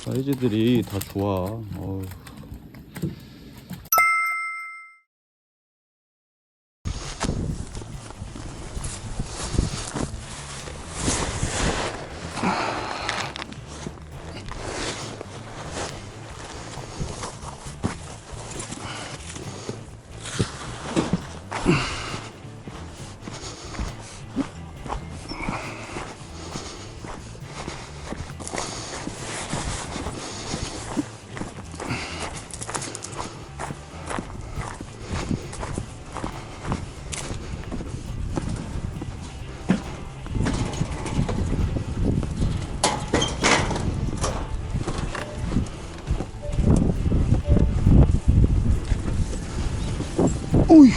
사이즈들이 다 좋아. 오이.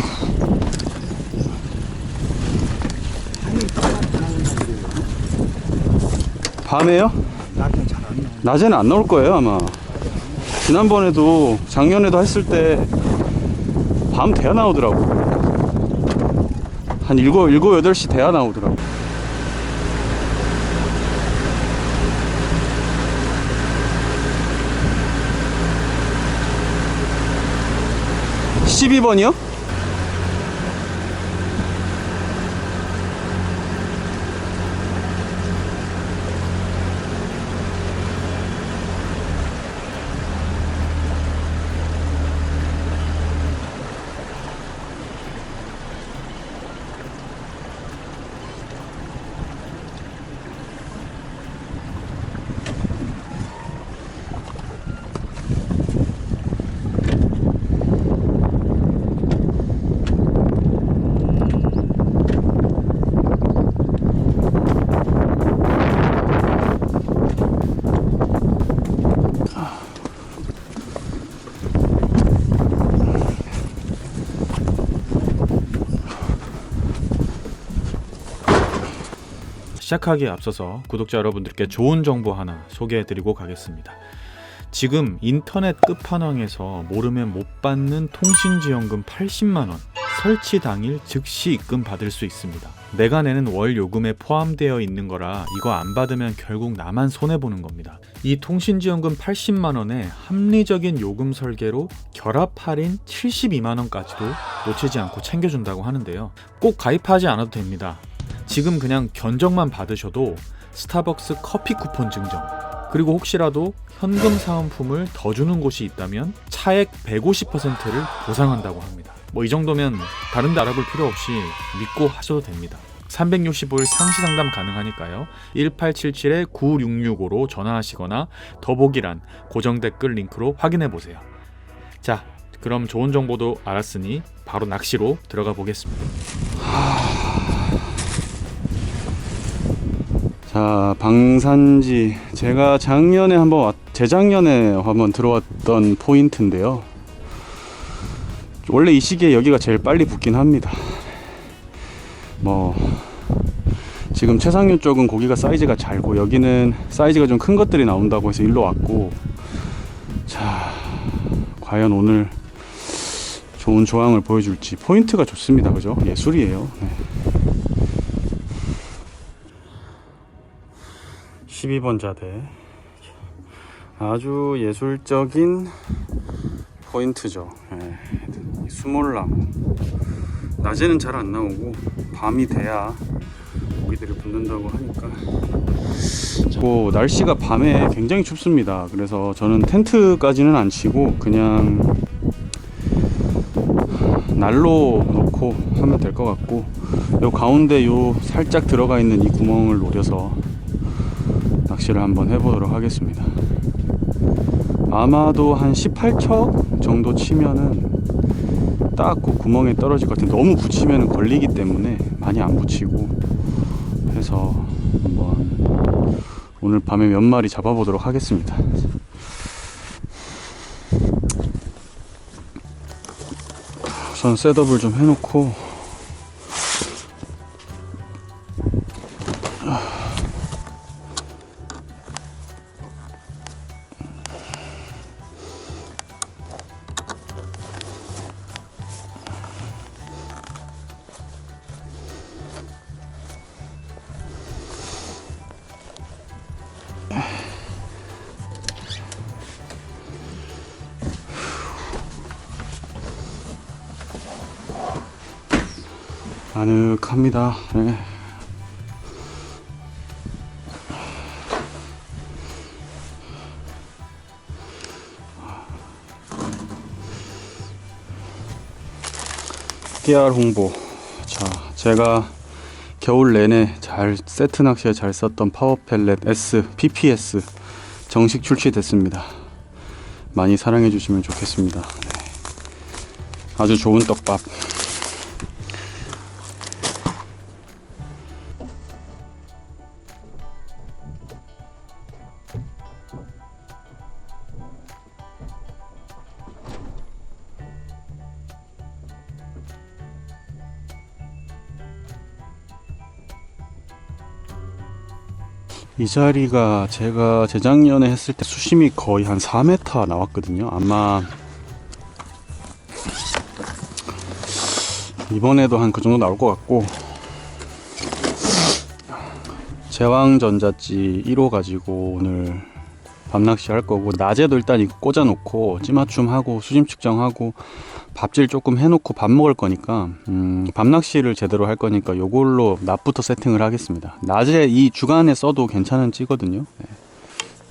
밤에요? 낮에 잘 안 나와. 낮에는 안 나올 거예요 아마. 지난번에도 작년에도 했을 때 밤 돼야 나오더라고. 한 7, 8시 돼야 나오더라고. (12번이요) 시작하기에 앞서서 구독자 여러분들께 좋은 정보 하나 소개해드리고 가겠습니다. 지금 인터넷 끝판왕에서 모르면 못 받는 통신지원금 80만원 설치 당일 즉시 입금 받을 수 있습니다. 내가 내는 월 요금에 포함되어 있는 거라 이거 안 받으면 결국 나만 손해보는 겁니다. 이 통신지원금 80만원에 합리적인 요금 설계로 결합 할인 72만원까지도 놓치지 않고 챙겨준다고 하는데요. 꼭 가입하지 않아도 됩니다. 지금 그냥 견적만 받으셔도 스타벅스 커피 쿠폰 증정, 그리고 혹시라도 현금 사은품을 더 주는 곳이 있다면 차액 150%를 보상한다고 합니다. 이 정도면 다른 데 알아볼 필요 없이 믿고 하셔도 됩니다. 365일 상시 상담 가능하니까요. 1877-9665로 전화하시거나 더보기란 고정 댓글 링크로 확인해 보세요. 자, 그럼 좋은 정보도 알았으니 바로 낚시로 들어가 보겠습니다. 자, 방산지 제가 재작년에 한번 들어왔던 포인트인데요. 원래 이 시기에 여기가 제일 빨리 붙긴 합니다. 지금 최상류 쪽은 고기가 사이즈가 잘고 여기는 사이즈가 좀 큰 것들이 나온다고 해서 일로 왔고, 자, 과연 오늘 좋은 조항을 보여줄지. 포인트가 좋습니다. 그죠? 예술이에요. 네. 12번 자대, 아주 예술적인 포인트죠. 네. 수몰나무, 낮에는 잘 안 나오고 밤이 돼야 고기들이 붙는다고 하니까. 날씨가 밤에 굉장히 춥습니다. 그래서 저는 텐트까지는 안 치고 그냥 난로 놓고 하면 될 것 같고, 요 가운데 요 살짝 들어가 있는 이 구멍을 노려서 낚시를 한번 해보도록 하겠습니다. 아마도 한 18척 정도 치면은 딱 그 구멍에 떨어질 것 같은데, 너무 붙이면 걸리기 때문에 많이 안 붙이고 해서 한번 오늘 밤에 몇 마리 잡아보도록 하겠습니다. 우선 셋업을 좀 해놓고, 아늑합니다. 네. PR 홍보. 자, 제가 겨울 내내 세트 낚시에 잘 썼던 파워펠렛 S PPS 정식 출시됐습니다. 많이 사랑해 주시면 좋겠습니다. 네. 아주 좋은 떡밥. 이 자리가 제가 재작년에 했을 때 수심이 거의 한 4m 나왔거든요. 아마 이번에도 한 그 정도 나올 것 같고, 제왕전자찌 1호 가지고 오늘 밤낚시 할 거고, 낮에도 일단 이거 꽂아 놓고 찌맞춤 하고 수심 측정하고 밥질 조금 해놓고 밥 먹을 거니까, 밤낚시를 제대로 할 거니까 요걸로 낮부터 세팅을 하겠습니다. 낮에 이 주간에 써도 괜찮은 찌거든요. 네.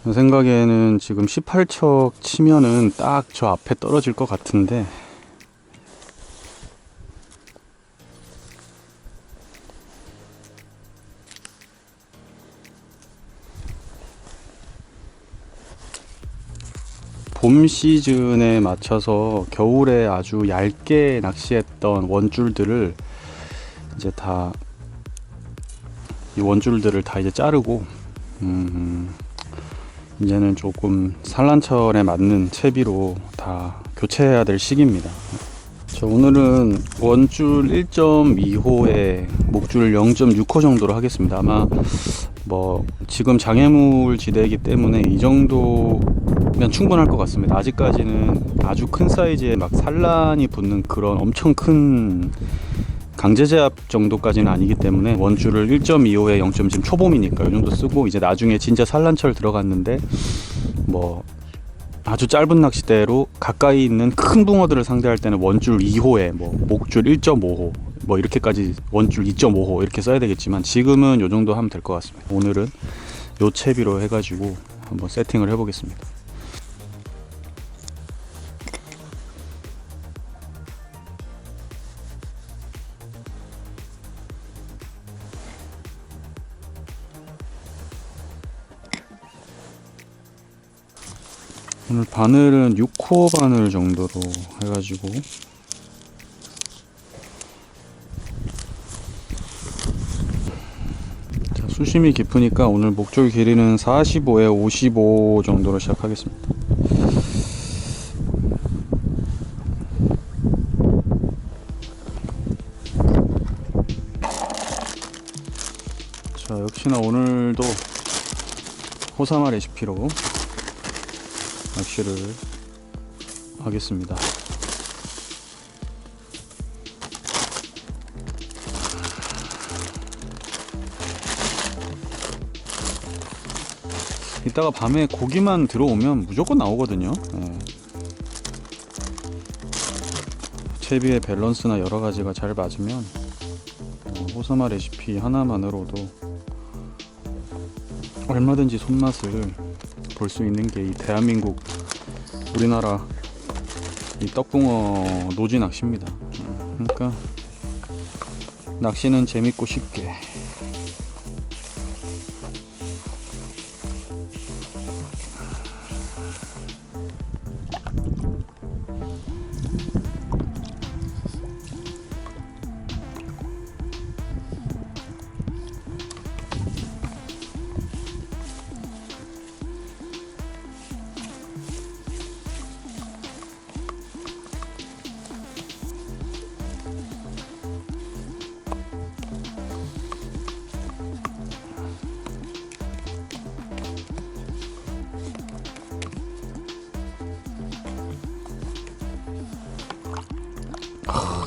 제 생각에는 지금 18척 치면은 딱 저 앞에 떨어질 것 같은데, 봄 시즌에 맞춰서 겨울에 아주 얇게 낚시했던 원줄들을 이제 다, 이 원줄들을 다 이제 자르고, 이제는 조금 산란철에 맞는 채비로 다 교체해야 될 시기입니다. 저 오늘은 원줄 1.2호에 목줄 0.6호 정도로 하겠습니다. 아마 뭐 지금 장애물 지대이기 때문에 이 정도면 충분할 것 같습니다. 아직까지는 아주 큰 사이즈에 막 산란이 붙는 그런 엄청 큰 강제제압 정도까지는 아니기 때문에 원줄을 1.25에 0. 지금 초봄이니까 이 정도 쓰고, 이제 나중에 진짜 산란철 들어갔는데 뭐 아주 짧은 낚싯대로 가까이 있는 큰 붕어들을 상대할 때는 원줄 2호에 뭐 목줄 1.5호 뭐 이렇게까지 원줄 2.5호 이렇게 써야 되겠지만, 지금은 요 정도 하면 될 것 같습니다. 오늘은 요 채비로 해가지고 한번 세팅을 해보겠습니다. 오늘 바늘은 6호 바늘 정도로 해가지고, 자, 수심이 깊으니까 오늘 목줄 길이는 45에 55 정도로 시작하겠습니다. 자, 역시나 오늘도 호사마 레시피로 낚시를 하겠습니다. 이따가 밤에 고기만 들어오면 무조건 나오거든요. 네. 채비의 밸런스나 여러 가지가 잘 맞으면 호사마 레시피 하나만으로도 얼마든지 손맛을 볼 수 있는 게 이 대한민국, 우리나라 이 떡붕어 노지 낚시입니다. 그러니까 낚시는 재밌고 쉽게.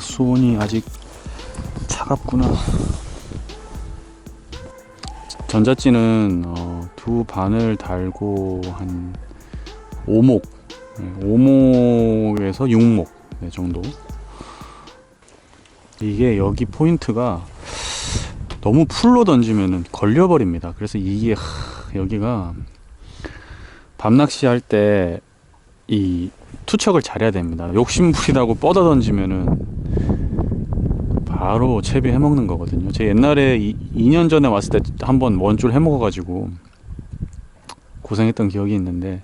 수온이 아직 차갑구나. 전자찌는 두 바늘 달고 한 5목, 5목에서 6목 정도. 이게 여기 포인트가 너무 풀로 던지면은 걸려버립니다. 그래서 이게 여기가 밤낚시 할 때 이 투척을 잘해야 됩니다. 욕심부리다고 뻗어 던지면은 바로 채비 해먹는 거거든요. 제 옛날에 2년 전에 왔을 때 한번 원줄 해먹어가지고 고생했던 기억이 있는데,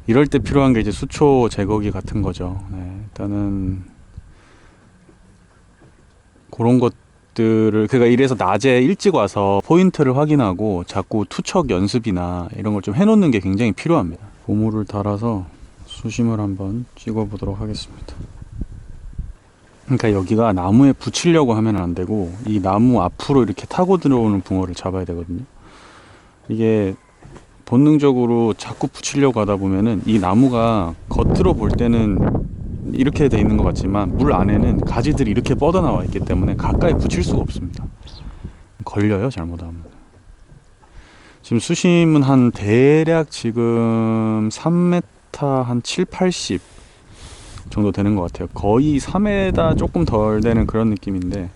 이럴 때 필요한 게 이제 수초 제거기 같은 거죠. 네, 일단은 그런 것들을, 그러니까 이래서 낮에 일찍 와서 포인트를 확인하고 자꾸 투척 연습이나 이런 걸 좀 해놓는 게 굉장히 필요합니다. 고무를 달아서 수심을 한번 찍어 보도록 하겠습니다. 그러니까 여기가 나무에 붙이려고 하면 안 되고 이 나무 앞으로 이렇게 타고 들어오는 붕어를 잡아야 되거든요. 이게 본능적으로 자꾸 붙이려고 하다 보면은 이 나무가 겉으로 볼 때는 이렇게 돼 있는 것 같지만 물 안에는 가지들이 이렇게 뻗어 나와 있기 때문에 가까이 붙일 수가 없습니다. 걸려요, 잘못하면. 지금 수심은 한 대략 지금 3m 한 7, 80 정도 되는 것 같아요. 거의 3m 조금 덜 되는 그런 느낌인데,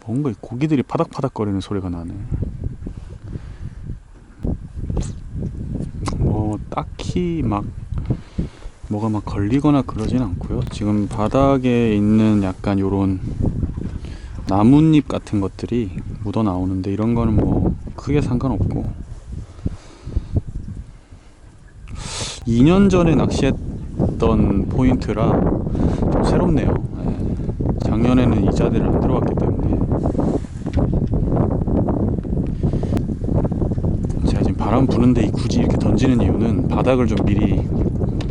뭔가 이 고기들이 파닥파닥 거리는 소리가 나네. 뭐 딱히 막 뭐가 막 걸리거나 그러진 않고요. 지금 바닥에 있는 약간 요런 나뭇잎 같은 것들이 묻어 나오는데 이런 거는 뭐 크게 상관없고, 2년 전에 낚시했던 포인트라 좀 새롭네요. 네. 작년에는 이 자리를 안 들어갔기 때문에. 제가 지금 바람 부는데 굳이 이렇게 던지는 이유는 바닥을 좀 미리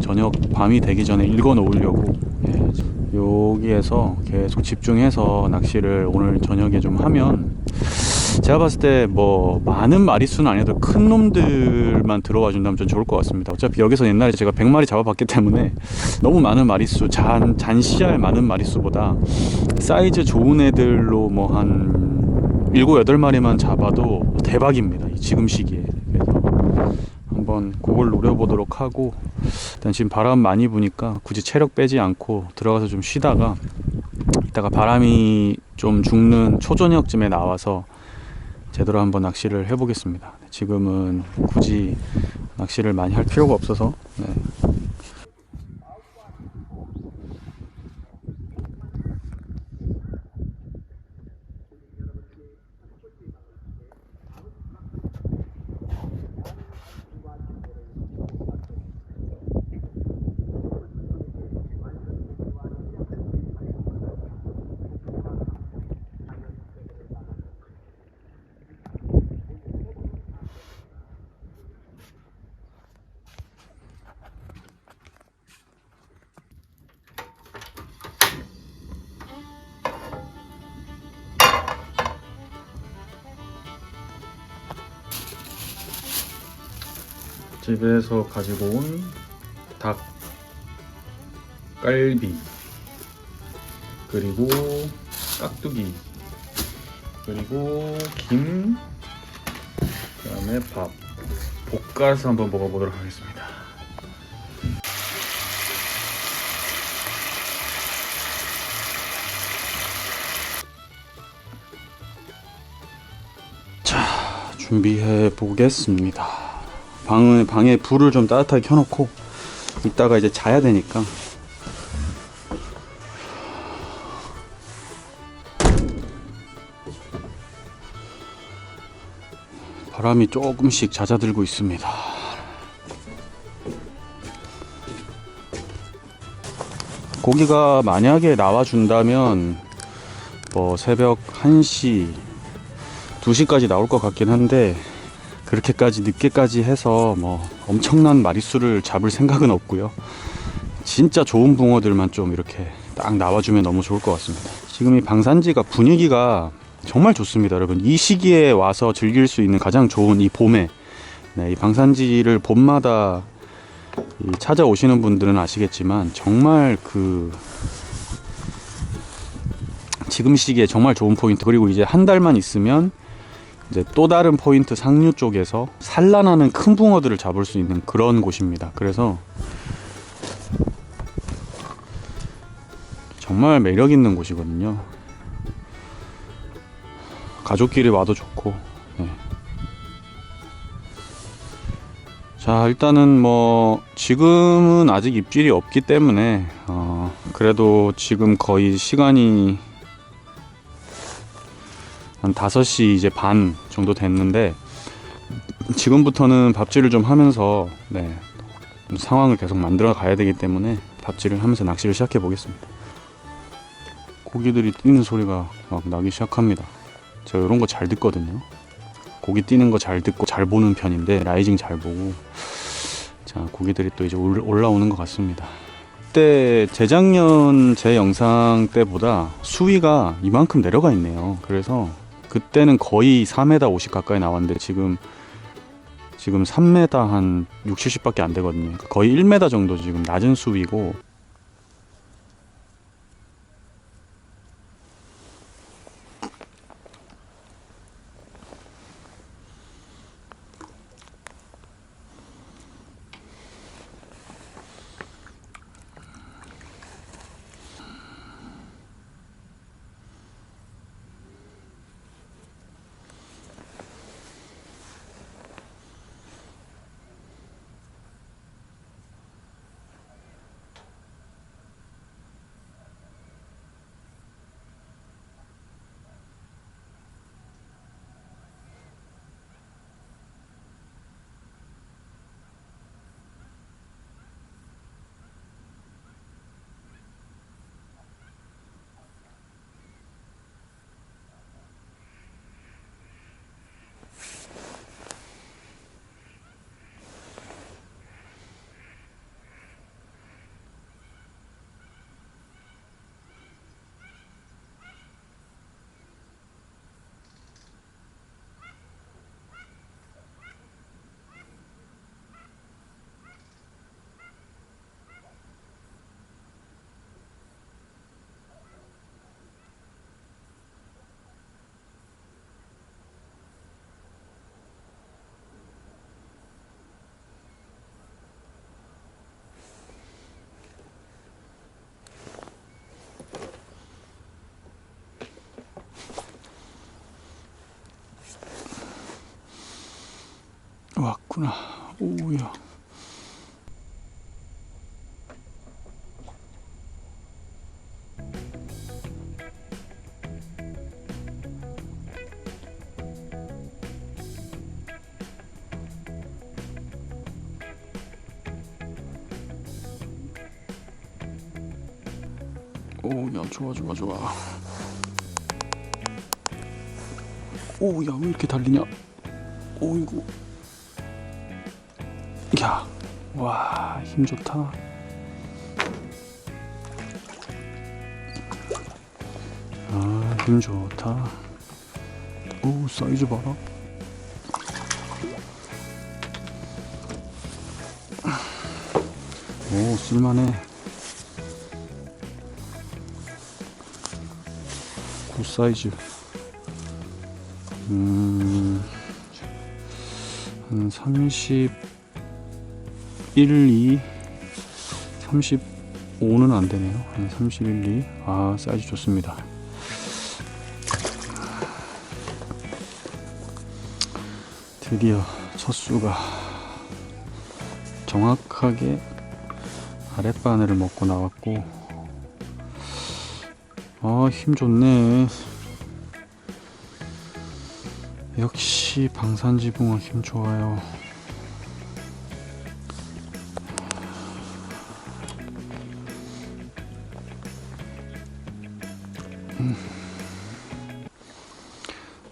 저녁 밤이 되기 전에 읽어 놓으려고. 예, 여기에서 계속 집중해서 낚시를 오늘 저녁에 좀 하면, 제가 봤을 때 뭐 많은 마리수는 아니어도 큰 놈들만 들어와 준다면 좀 좋을 것 같습니다. 어차피 여기서 옛날에 제가 100마리 잡아봤기 때문에 너무 많은 마리수, 잔시할 많은 마리수보다 사이즈 좋은 애들로 뭐 한 7, 8마리만 잡아도 대박입니다, 지금 시기에. 그래서 한번 그걸 노려보도록 하고, 일단 지금 바람 많이 부니까 굳이 체력 빼지 않고 들어가서 좀 쉬다가 이따가 바람이 좀 죽는 초저녁쯤에 나와서 제대로 한번 낚시를 해보겠습니다. 지금은 굳이 낚시를 많이 할 필요가 없어서. 네. 집에서 가지고 온 닭, 깔비, 그리고 깍두기, 그리고 김, 그 다음에 밥, 볶아서 한번 먹어보도록 하겠습니다. 자, 준비해 보겠습니다. 방에 불을 좀 따뜻하게 켜놓고 이따가 이제 자야 되니까. 바람이 조금씩 잦아들고 있습니다. 고기가 만약에 나와준다면 뭐 새벽 1시, 2시까지 나올 것 같긴 한데, 그렇게까지 늦게까지 해서 뭐 엄청난 마리수를 잡을 생각은 없고요. 진짜 좋은 붕어들만 좀 이렇게 딱 나와주면 너무 좋을 것 같습니다. 지금 이 방산지가 분위기가 정말 좋습니다, 여러분. 이 시기에 와서 즐길 수 있는 가장 좋은 이 봄에, 네, 이 방산지를 봄마다 찾아오시는 분들은 아시겠지만 정말 지금 시기에 정말 좋은 포인트. 그리고 이제 한 달만 있으면 이제 또 다른 포인트 상류 쪽에서 산란하는 큰 붕어들을 잡을 수 있는 그런 곳입니다. 그래서 정말 매력 있는 곳이거든요. 가족끼리 와도 좋고. 네. 자, 일단은 뭐 지금은 아직 입질이 없기 때문에 그래도 지금 거의 시간이 한 5시 이제 반 정도 됐는데, 지금부터는 밥질을 좀 하면서 좀 상황을 계속 만들어 가야 되기 때문에 밥질을 하면서 낚시를 시작해 보겠습니다. 고기들이 뛰는 소리가 막 나기 시작합니다. 제가 이런 거 잘 듣거든요. 고기 뛰는 거 잘 듣고 잘 보는 편인데, 라이징 잘 보고. 자, 고기들이 또 이제 올라오는 것 같습니다. 그때 재작년 제 영상 때보다 수위가 이만큼 내려가 있네요. 그래서 그때는 거의 4m 50 가까이 나왔는데 지금 3m 한 6, 70밖에 안 되거든요. 거의 1m 정도 지금 낮은 수위고. 왔구나. 오야. 오야, 좋아. 오야, 왜 이렇게 달리냐? 오이구. 야, 와, 힘 좋다. 아, 힘 좋다. 오, 사이즈 봐라. 오, 쓸만해. 굿 사이즈. 한 31, 2, 35는 안 되네요. 한 31, 2. 아, 사이즈 좋습니다. 드디어 첫 수가 정확하게 아랫바늘을 먹고 나왔고, 아, 힘 좋네. 역시 방산지붕어 힘 좋아요.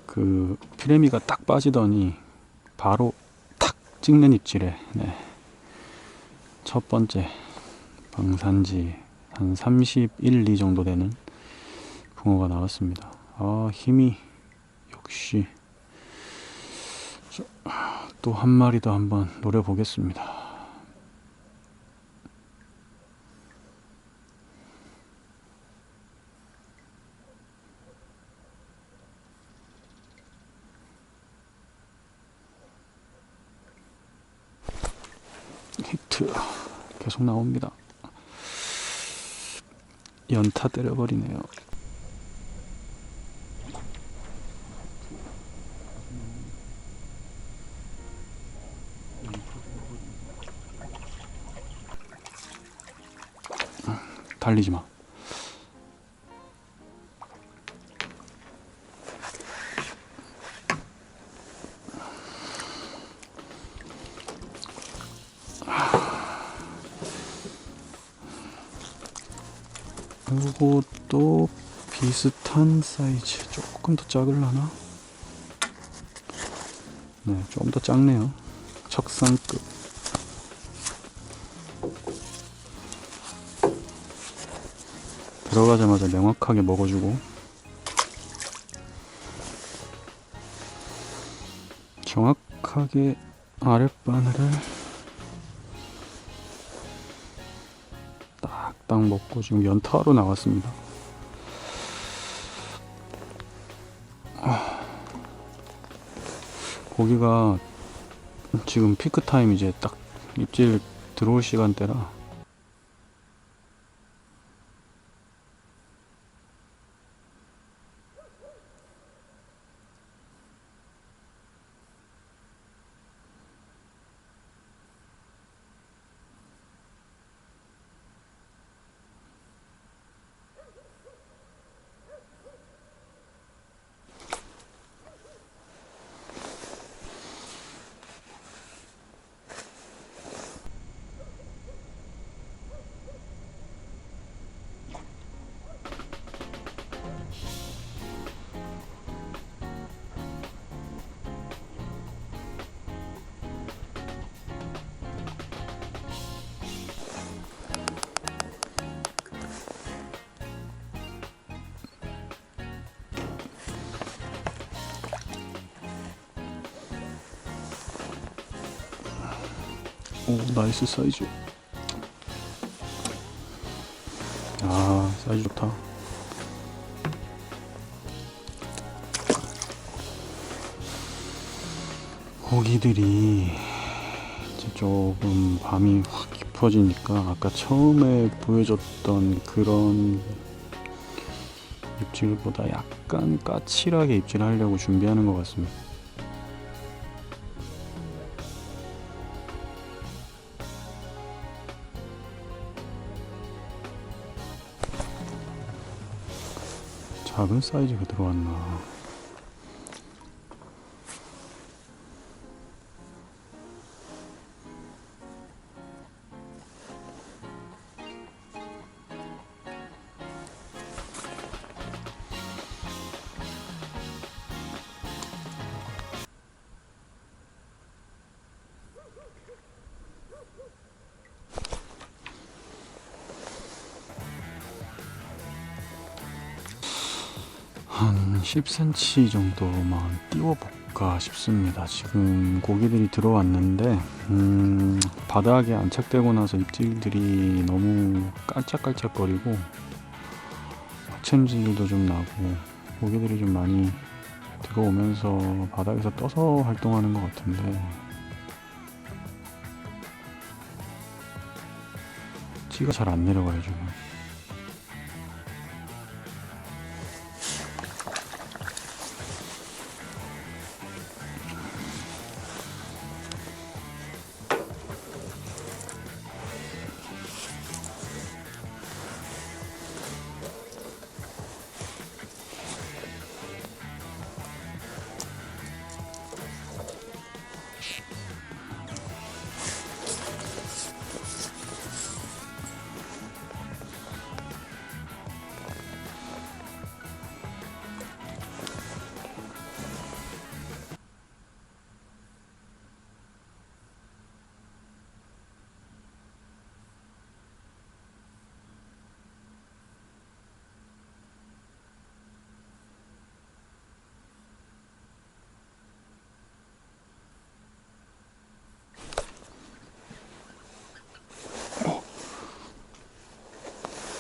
그 피레미가 딱 빠지더니 바로 탁 찍는 입질에 첫 번째 방산지 한 31, 2 정도 되는 붕어가 나왔습니다. 아, 힘이 역시. 또 한 마리 더 한번 노려보겠습니다. 히트 계속 나옵니다. 연타 때려버리네요. 달리지 마. 요것도 비슷한 사이즈. 조금 더 작을라나? 네, 좀 더 작네요. 척상급. 들어가자마자 명확하게 먹어주고, 정확하게 아랫바늘을 딱딱 먹고 지금 연타로 나왔습니다. 고기가 지금 피크 타임, 이제 딱 입질 들어올 시간대라 오, 나이스 사이즈. 아, 사이즈 좋다. 고기들이 이제 조금 밤이 확 깊어지니까 아까 처음에 보여줬던 그런 입질보다 약간 까칠하게 입질하려고 준비하는 것 같습니다. 작은 사이즈가 들어왔나. 한 10cm 정도만 띄워볼까 싶습니다. 지금 고기들이 들어왔는데 바닥에 안착되고 나서 입질들이 너무 깔짝깔짝거리고 받침질도 좀 나고 고기들이 좀 많이 들어오면서 바닥에서 떠서 활동하는 것 같은데 찌가 잘 안 내려가요 지금.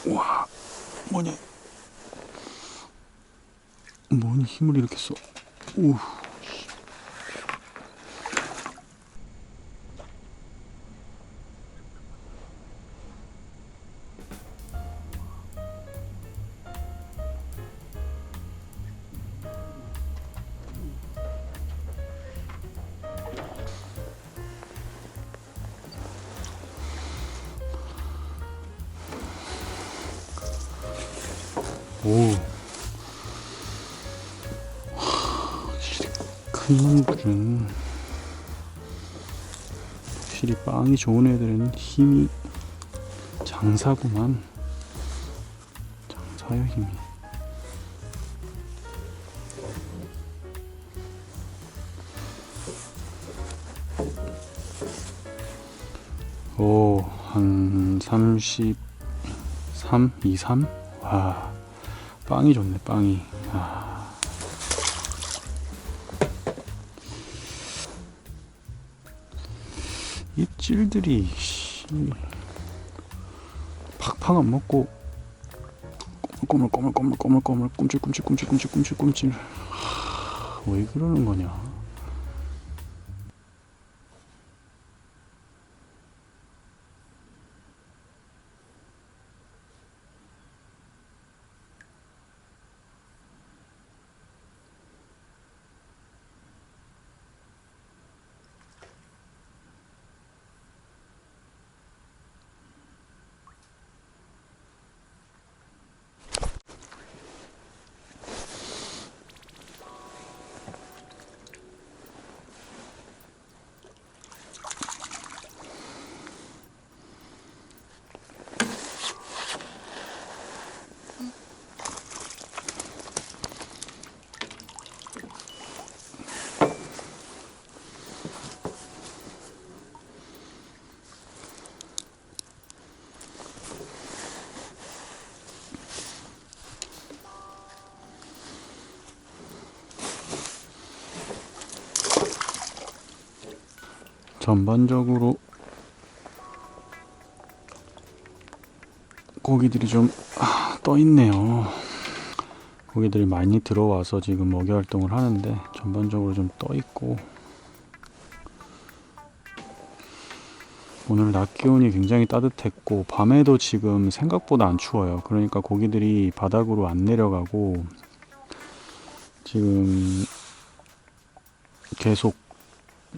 와, 뭐냐? 뭔 힘을 이렇게 써? 우. 오. 확실히 큰 놈들은, 확실히 빵이 좋은 애들은 힘이 장사구만. 장사요, 힘이. 오, 한 33, 23? 와, 빵이 좋네, 빵이. 아. 입질들이, 팍팍 안 먹고, 꼬물꼬물, 꿈찔. 왜 그러는 거냐. 전반적으로 고기들이 좀 떠 있네요. 고기들이 많이 들어와서 지금 먹이 활동을 하는데 전반적으로 좀 떠 있고, 오늘 낮 기온이 굉장히 따뜻했고 밤에도 지금 생각보다 안 추워요. 그러니까 고기들이 바닥으로 안 내려가고 지금 계속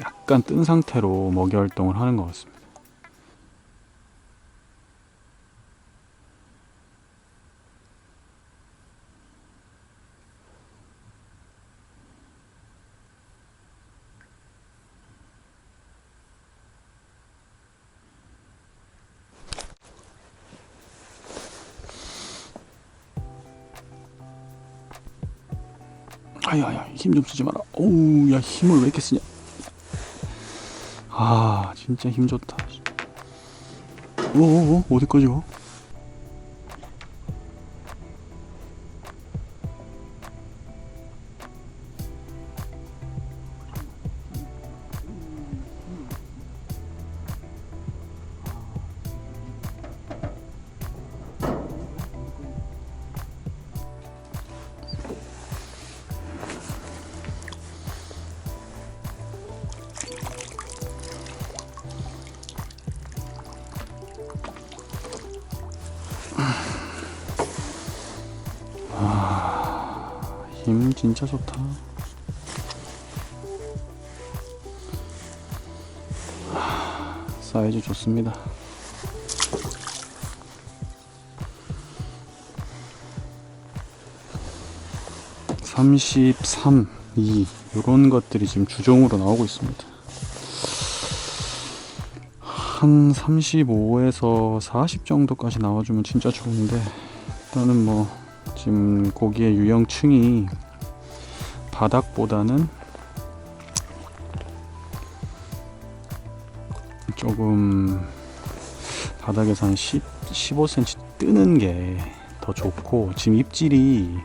약간 뜬 상태로 먹이 활동을 하는 것 같습니다. 아야, 힘 좀 쓰지 마라. 오우, 야, 힘을 왜 이렇게 쓰냐. 아, 진짜 힘 좋다. 오, 어디까지 가? 힘 진짜 좋다. 사이즈 좋습니다. (33, 2) 이런 것들이 지금 주종으로 나오고 있습니다. 한 35에서 40 정도까지 나와주면 진짜 좋은데, 일단은 뭐 지금 고기의 유형층이 바닥보다는 조금 바닥에서 한 15cm 뜨는 게 더 좋고, 지금 입질이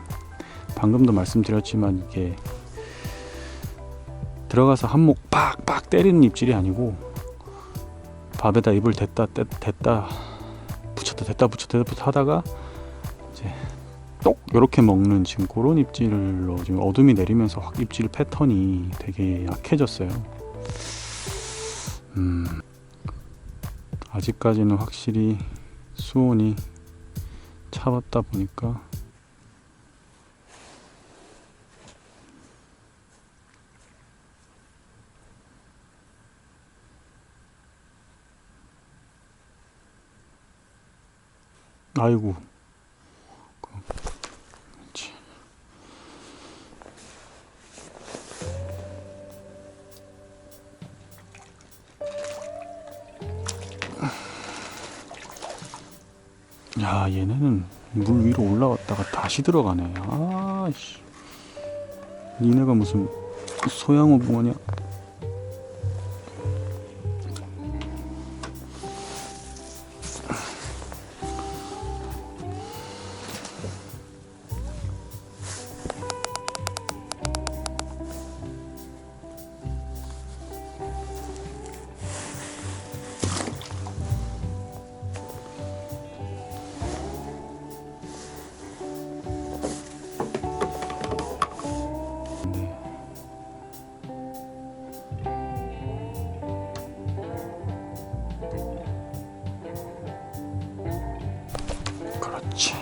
방금도 말씀드렸지만 이게 들어가서 한몫 빡빡 때리는 입질이 아니고 밥에다 입을 댔다 붙였다 하다가 이제 똑 이렇게 먹는 지금 그런 입질로 지금 어둠이 내리면서 확 입질 패턴이 되게 약해졌어요. 아직까지는 확실히 수온이 차갑다 보니까 아이고 야, 얘네는 물 위로 올라왔다가 다시 들어가네. 아씨, 니네가 무슨 소양어 붕어냐? 그렇지.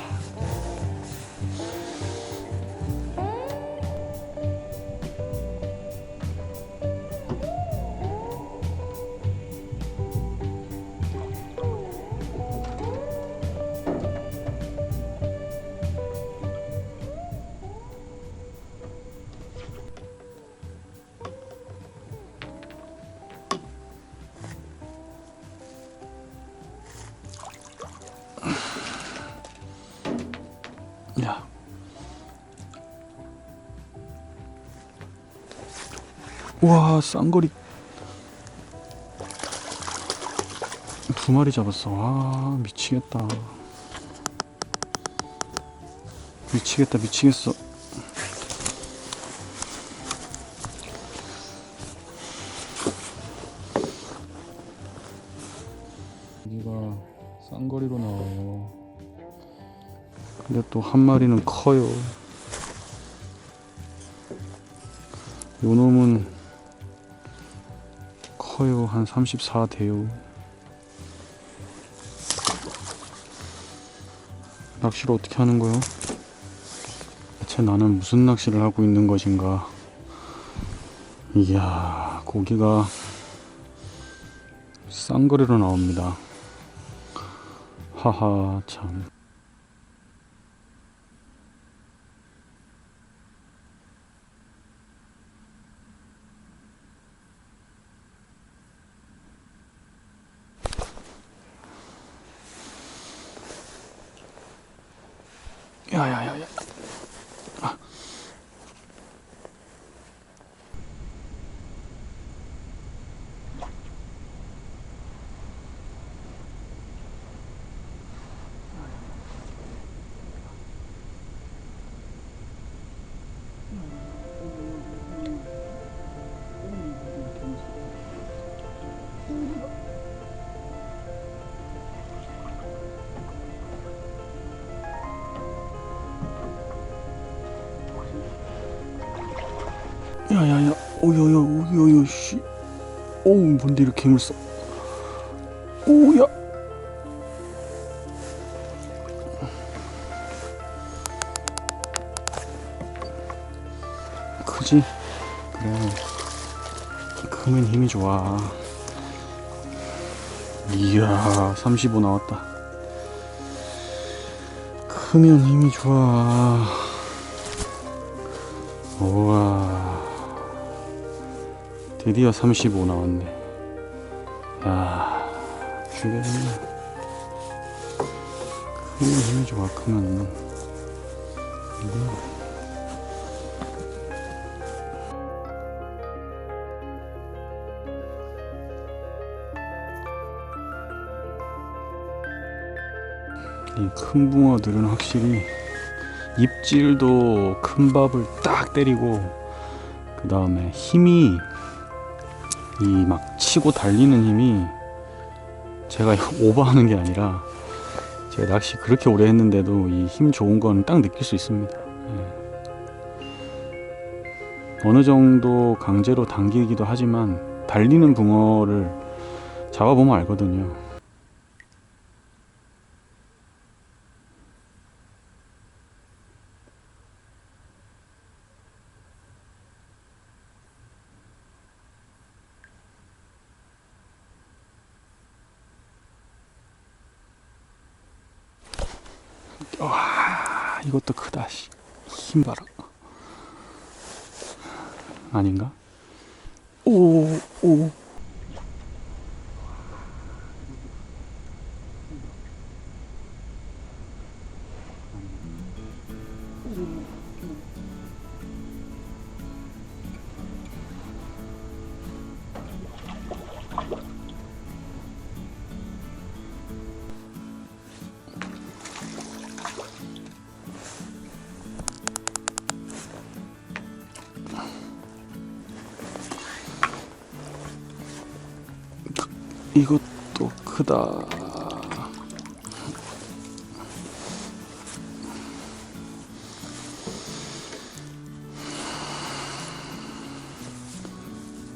야, 와, 쌍거리 2마리 잡았어. 와, 미치겠다. 미치겠다, 미치겠어. 여기가 쌍거리로 나와요. 근데 또 한 마리는 커요. 요 놈은 커요. 한 34 돼요. 낚시를 어떻게 하는 거요? 대체 나는 무슨 낚시를 하고 있는 것인가? 이야, 고기가 쌍거리로 나옵니다. 하하, 참. 야야야야. 아. 야야야, 오야야, 오야야, 씨. 어우, 뭔데 이렇게 힘을 써? 오야. 크지? 그래. 크면 힘이 좋아. 이야, 35 나왔다. 크면 힘이 좋아. 우와. 드디어 35 나왔네. 야, 죽여줬네. 크면 힘이 좋아, 크면. 이 큰 붕어들은 확실히 입질도 큰 밥을 딱 때리고, 그 다음에 힘이, 이 막 치고 달리는 힘이, 제가 오버하는 게 아니라 제가 낚시 그렇게 오래 했는데도 이 힘 좋은 건 딱 느낄 수 있습니다. 어느 정도 강제로 당기기도 하지만 달리는 붕어를 잡아보면 알거든요. 와, 이것도 크다. 씨. 힘 봐라. 아닌가? 오, 오. 이것도 크다.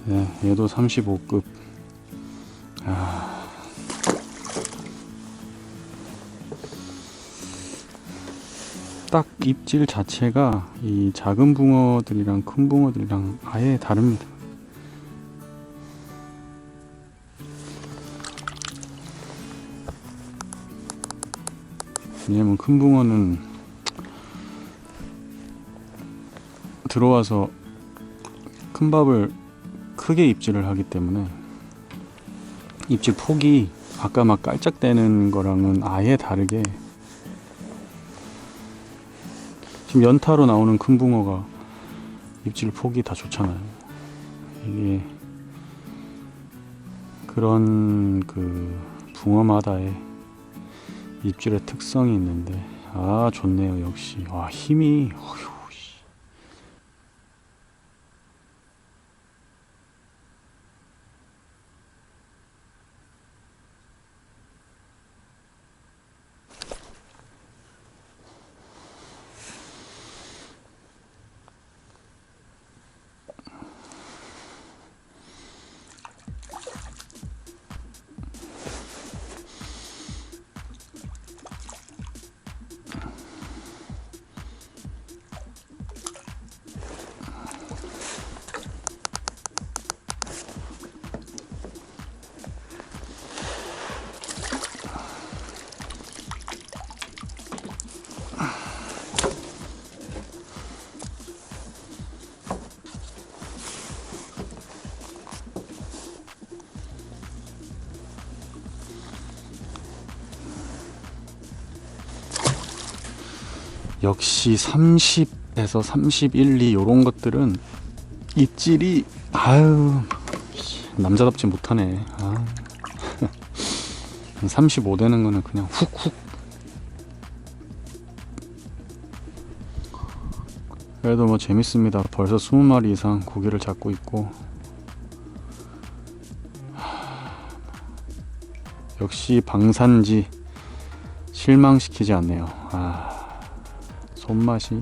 네, 얘도 35급. 딱 입질 자체가 이 작은 붕어들이랑 큰 붕어들이랑 아예 다릅니다. 왜냐면 큰 붕어는 들어와서 큰 밥을 크게 입질을 하기 때문에 입질 폭이 아까 막 깔짝대는 거랑은 아예 다르게, 지금 연타로 나오는 큰 붕어가 입질 폭이 다 좋잖아요. 이게 그런 그 붕어마다의 입질의 특성이 있는데, 아 좋네요. 역시 와 힘이 어휴. 역시 30에서 31, 2 요런 것들은 입질이 아유 남자답지 못하네. 35 되는 거는 그냥 훅훅. 그래도 뭐 재밌습니다. 벌써 20마리 이상 고기를 잡고 있고, 역시 방산지 실망시키지 않네요. 손맛이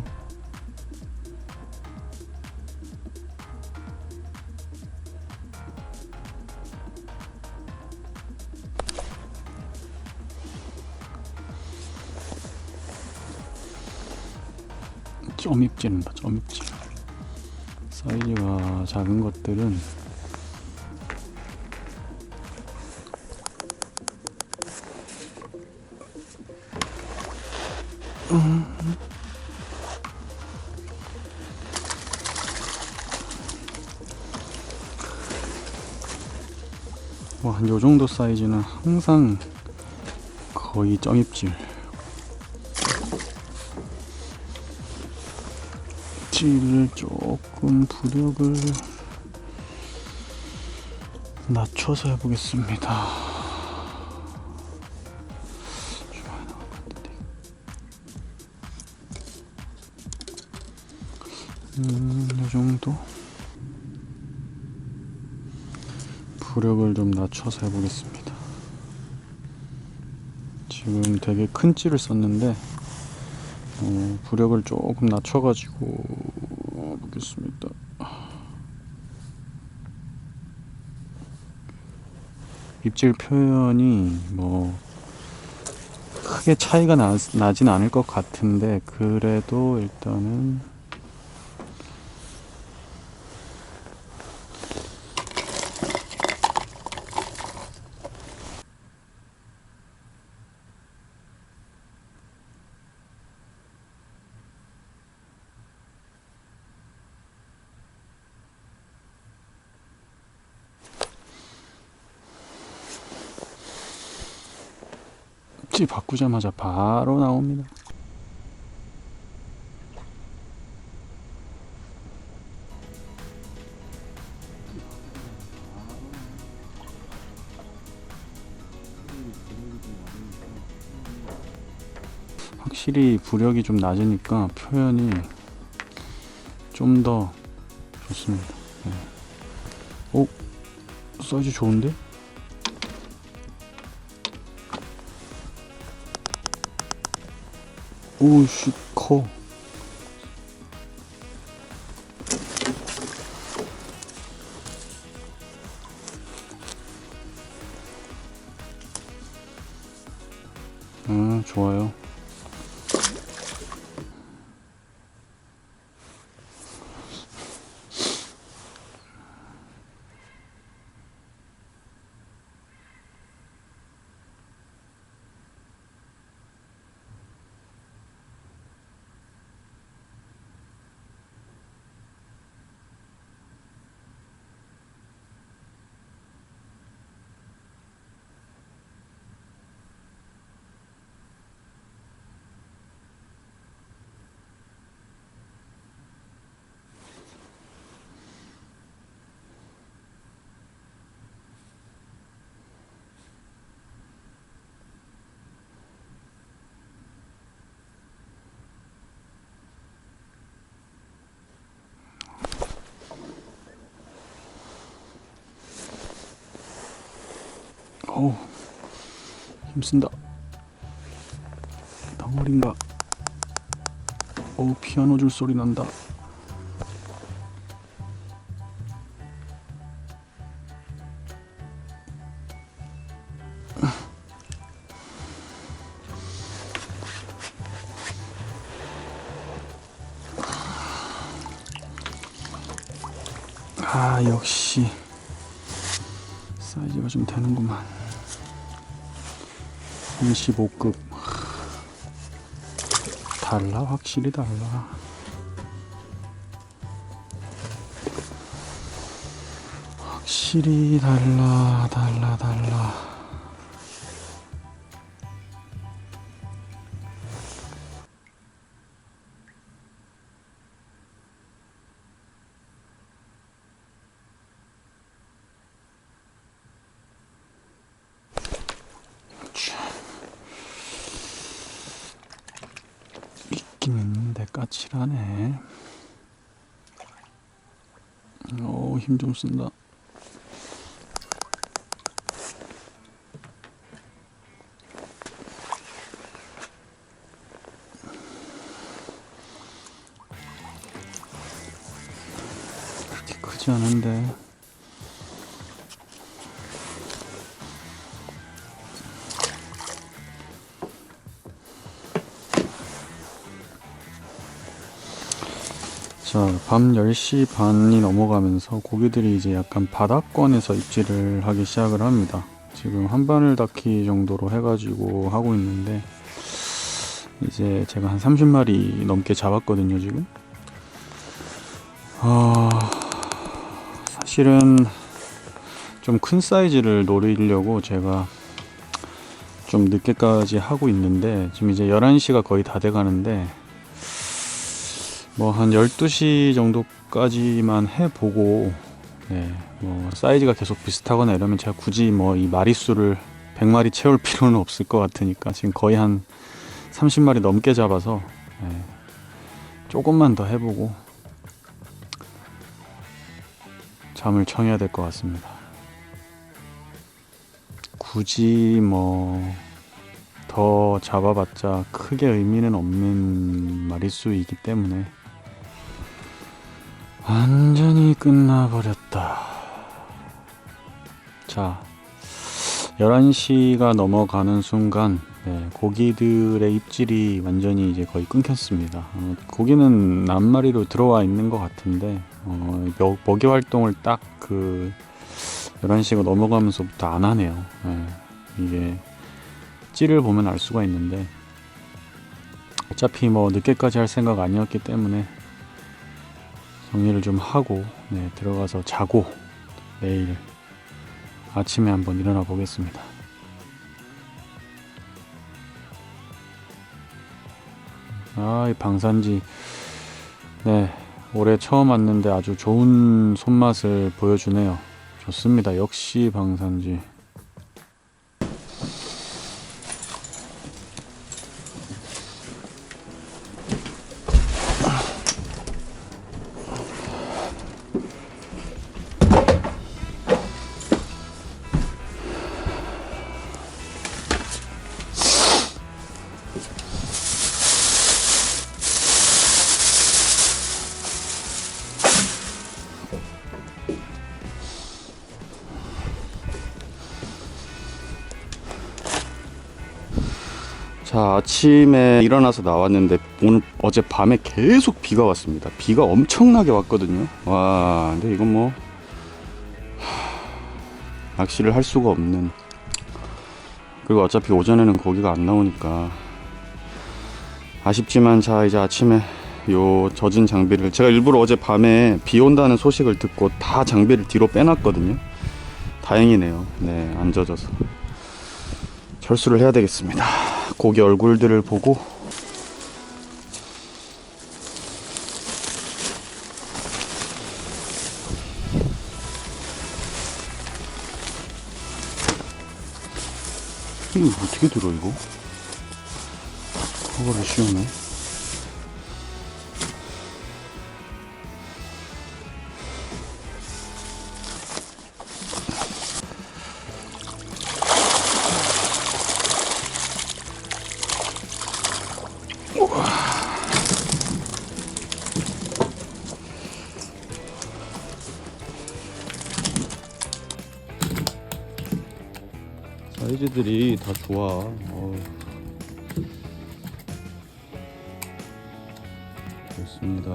점입질입니다. 점입질. 사이즈가 작은 것들은 뭐 한 요정도 사이즈는 항상 거의 점입질. 입질을 조금 부력을 낮춰서 해보겠습니다. 요정도 부력을 좀 낮춰서 해보겠습니다. 지금 되게 큰 찌를 썼는데 부력을 조금 낮춰가지고 보겠습니다. 입질 표현이 뭐 크게 차이가 나진 않을 것 같은데, 그래도 일단은 찌 바꾸자마자 바로 나옵니다. 확실히 부력이 좀 낮으니까 표현이 좀 더 좋습니다. 오, 사이즈 좋은데? 오씨 커. 좋아요. 어우, 힘쓴다. 덩어린가. 어우, 피아노 줄 소리 난다. 아, 역시 사이즈가 좀 되는구만. 25급. 달라, 확실히 달라. 확실히 달라. 있긴 있는데 까칠하네. 힘 좀 쓴다. 그렇게 크지 않은데. 자, 밤 10시 반이 넘어가면서 고기들이 이제 약간 바닥권에서 입질을 하기 시작을 합니다. 지금 한 바늘 닿기 정도로 해가지고 하고 있는데, 이제 제가 한 30마리 넘게 잡았거든요, 지금. 사실은 좀 큰 사이즈를 노리려고 제가 좀 늦게까지 하고 있는데, 지금 이제 11시가 거의 다 돼 가는데, 뭐 한 12시 정도까지만 해보고, 뭐 사이즈가 계속 비슷하거나 이러면 제가 굳이 뭐 이 마리수를 100마리 채울 필요는 없을 것 같으니까 지금 거의 한 30마리 넘게 잡아서 조금만 더 해보고 잠을 청해야 될 것 같습니다. 굳이 뭐 더 잡아봤자 크게 의미는 없는 마리수이기 때문에 완전히 끝나버렸다. 자, 11시가 넘어가는 순간 고기들의 입질이 완전히 이제 거의 끊겼습니다. 고기는 낱마리로 들어와 있는 것 같은데 먹이 활동을 딱 그 11시가 넘어가면서부터 안 하네요. 이게 찌를 보면 알 수가 있는데, 어차피 뭐 늦게까지 할 생각 아니었기 때문에 정리를 좀 하고 들어가서 자고 내일 아침에 한번 일어나 보겠습니다. 이 방산지 올해 처음 왔는데 아주 좋은 손맛을 보여주네요. 좋습니다. 역시 방산지. 자, 아침에 일어나서 나왔는데 오늘 어제 밤에 계속 비가 왔습니다. 비가 엄청나게 왔거든요. 와, 근데 이건 뭐 낚시를 할 수가 없는. 그리고 어차피 오전에는 고기가 안 나오니까 아쉽지만, 자 이제 아침에 요 젖은 장비를, 제가 일부러 어제 밤에 비 온다는 소식을 듣고 다 장비를 뒤로 빼놨거든요. 다행이네요. 네, 안 젖어서. 철수를 해야 되겠습니다. 고기 얼굴들을 보고. 이거 어떻게 들어 이거? 커버를 씌우네. 사이즈들이 다 좋아. 좋습니다.